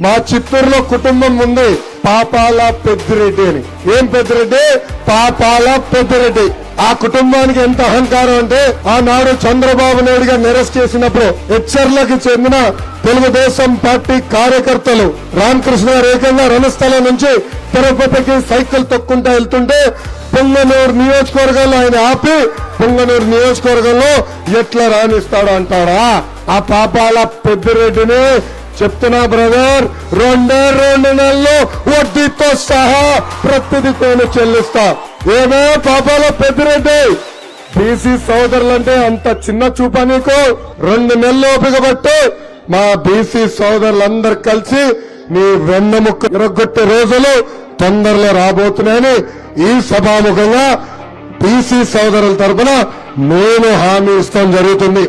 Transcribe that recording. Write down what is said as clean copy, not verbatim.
మా చిత్తూరులో కుటుంబం ఉంది పాపాల పెద్దిరెడ్డి అని. ఏం పెద్దిరెడ్డి? పాపాల పెద్దిరెడ్డి. ఆ కుటుంబానికి ఎంత అహంకారం అంటే ఆనాడు చంద్రబాబు నాయుడు గారిని అరెస్ట్ చేసినప్పుడు హెచ్చర్లకు చెందిన తెలుగుదేశం పార్టీ కార్యకర్తలు రామకృష్ణ ఏకంగా రణస్థలం నుంచి తిరుపతికి సైకిల్ తొక్కుంటా వెళ్తుంటే పొంగనూరు నియోజకవర్గంలో ఆయన ఆపి పొంగనూరు నియోజకవర్గంలో ఎట్లా రాణిస్తాడు అంటాడా? ఆ పాపాల పెద్దిరెడ్డిని చెప్తున్నా బ్రదర్, 2 నెలలు వడ్డీతో సహా ప్రతిదీ నేను చెల్లిస్తా. ఏమే పాపాల పెద్దిరెడ్డి, బీసీ సోదరులంటే అంత చిన్న చూపా నీకు? 2 నెలలు ఓపిక పట్టు, మా బీసీ సోదరులందరూ కలిసి నీ వెన్నెముక్క ఇరగొట్టే రోజులు తొందరలో రాబోతున్నాయని ఈ సభాముఖంగా బీసీ సోదరుల తరఫున నేను హామీ ఇస్తాం జరుగుతుంది.